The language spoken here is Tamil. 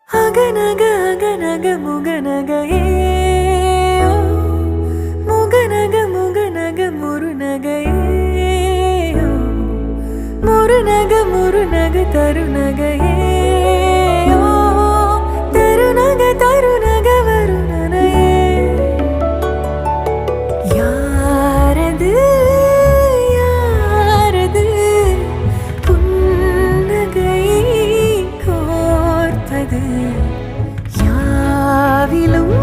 அகநக அகநக முகநகையே முகநக முகநக முருநகையே முருநக முருநக தருநகையே தருநக தருநக வருணனையே யாரது யாரது புன்னகை கோர்த்தது யாவிலும்